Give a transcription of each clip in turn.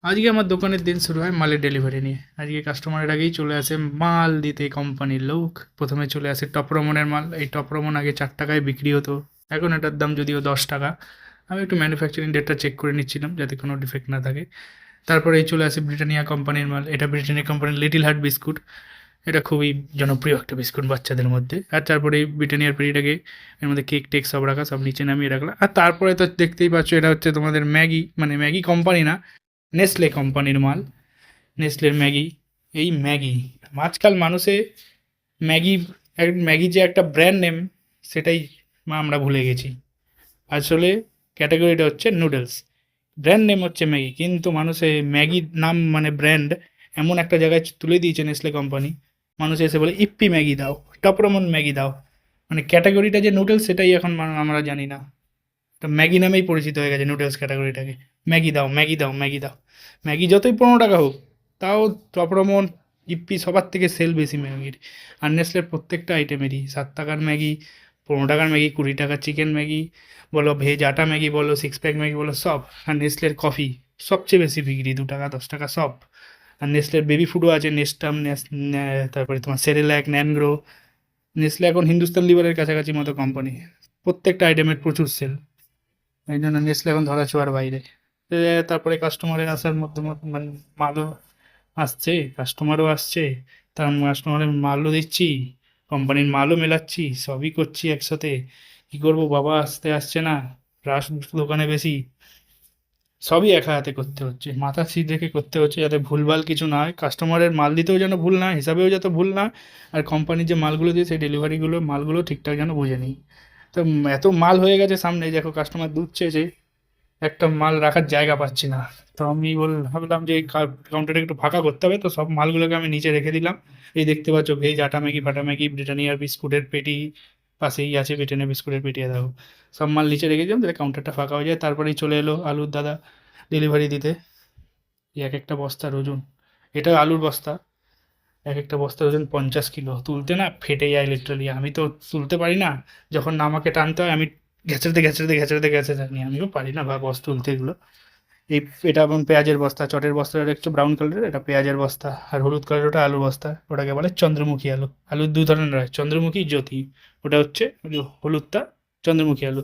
আজকে আমার দোকানের দিন শুরু হয় মালের ডেলিভারি নিয়ে। আজকে কাস্টমারের আগেই চলে আসে মাল দিতে কোম্পানির লোক। প্রথমে চলে আসে টপ রমনের মাল। এই টপ রমন আগে 4 টাকায় বিক্রি হতো, এখন এটার দাম যদিও 10 টাকা। আমি একটু ম্যানুফ্যাকচারিং ডেটটা চেক করে নিচ্ছিলাম যাতে কোনো ডিফেক্ট না থাকে। তারপরে এই চলে আসে ব্রিটানিয়া কোম্পানির মাল। এটা ব্রিটানিয়া কোম্পানির লিটিল হার্ট বিস্কুট। এটা খুবই জনপ্রিয় একটা বিস্কুট বাচ্চাদের মধ্যে। আর তারপরে এই ব্রিটানিয়ার পেরিটাকে এর মধ্যে কেক টেক সব রাখা, সব নিচে নামিয়ে রাখলাম। আর তারপরে তো দেখতেই পাচ্ছ এটা হচ্ছে তোমাদের ম্যাগি, মানে ম্যাগি কোম্পানি না, নেসলে কোম্পানির মাল। নেসলের ম্যাগি। এই ম্যাগি আজকাল মানুষে ম্যাগি, ম্যাগি যে একটা ব্র্যান্ড নেম সেটাই আমরা ভুলে গেছি। আসলে ক্যাটাগরিটা হচ্ছে নুডলস, ব্র্যান্ড নেম হচ্ছে ম্যাগি, কিন্তু মানুষে ম্যাগি নাম মানে ব্র্যান্ড এমন একটা জায়গায় তুলে দিয়েছে নেসলে কোম্পানি। মানুষ এসে বলে ইপ্পি ম্যাগি দাও, টপরমন ম্যাগি দাও। মানে ক্যাটাগরিটা যে নুডলস সেটাই এখন আমরা জানি না। তো ম্যাগি নামেই পরিচিত হয়ে গেছে নুডলস ক্যাটাগরিটাকে। ম্যাগি দাও, ম্যাগি দাও, ম্যাগি দাও। ম্যাগি যতই 15 টাকা হোক, তাও টপরমন, ইপ্পি সবার থেকে সেল বেশি ম্যাগির। আর নেসলের প্রত্যেকটা আইটেমেরই 7 টাকার ম্যাগি, 15 টাকার ম্যাগি, 20 টাকার চিকেন ম্যাগি বলো, ভেজ আটা ম্যাগি বলো, 6 প্যাক ম্যাগি বলো, সব। আর নেসলের কফি সবচেয়ে বেশি বিক্রি, 2 টাকা 10 টাকা সব। আর নেসলের বেবি ফুডও আছে, নেস্টাম, তারপরে তোমার সেরেল্যাক, ন্যানগ্রো। নেসলে এখন হিন্দুস্তান লিভারের কাছাকাছি মতো কোম্পানি। প্রত্যেকটা আইটেমের প্রচুর সেল। এই জন্য নেসলে এখন ধরা ছোঁয়ার বাইরে। তারপরে কাস্টমারের আসার মধ্যে মানে মালও আসছে, কাস্টমারও আসছে, তার কাস্টমারের মালও দিচ্ছি, কোম্পানির মালও মেলাচ্ছি, সবই করছি একসাথে। কী করবো বাবা, আসতে আসছে না, রাশ দোকানে বেশি। সবই একা হাতে করতে হচ্ছে, মাথা সিট রেখে করতে হচ্ছে যাতে ভুলভাল কিছু না হয়, কাস্টমারের মাল দিতেও যেন ভুল না হয়, হিসাবেও যাতে ভুল না হয়। আর কোম্পানির যে মালগুলো দিয়ে সেই ডেলিভারিগুলো মালগুলো ঠিকঠাক যেন বুঝে নিই। তো এত মাল হয়ে গেছে সামনে, দেখো কাস্টমার দুধ চেয়েছে, একটা মাল রাখার জায়গা পাচ্ছি না। তো আমি ভাবলাম যে কাউন্টারটা একটু ফাঁকা করতে হবে, তো সব মালগুলোকে আমি নিচে রেখে দিলাম। এই দেখতে পাচ্ছ ভেজ আটা ম্যাগি, ফাটা ম্যাগি, ব্রিটানিয়ার বিস্কুটের পেটি পাশেই আছে, ব্রিটানিয়া বিস্কুটের পেটি, দেখো সব মাল নিচে রেখে দিলাম, তাহলে কাউন্টারটা ফাঁকা হয়ে যায়। তারপরেই চলে এলো আলুর দাদা ডেলিভারি দিতে। এই এক একটা বস্তার ওজন, এটা আলুর বস্তা, এক একটা বস্তার ওজন 50 কিলো। তুলতে না ফেটে যায় লিটারালি, আমি তো তুলতে পারি না। যখন আমাকে টানতে হয় আমি ঘেঁচড়তে ঘেঁচড়তে ঘেঁচড়তে ঘেঁচড়তে থাকি, আমিও পারি না বা বস্তা তুলতে এগুলো। এই এটা এবং পেঁয়াজের বস্তা, চটের বস্তাটা একটু ব্রাউন কালারের, এটা পেঁয়াজের বস্তা। আর হলুদ কালারের ওটা আলু বস্তা, ওটাকে বলে চন্দ্রমুখী আলু। আলু দু ধরনের হয়, চন্দ্রমুখী, জ্যোতি। ওটা হচ্ছে ওই যে হলুদটা চন্দ্রমুখী আলু।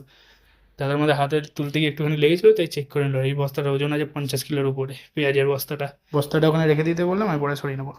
তাদের মধ্যে হাতে তুলতে গিয়ে একটুখানি লেগেছিল, তাই চেক করে নিল। এই বস্তাটা ওজন আছে 50 কিলোর উপরে, পেঁয়াজের বস্তাটা। বস্তাটা ওখানে রেখে দিতে বললাম, আমি পরে সরিয়ে নেবো।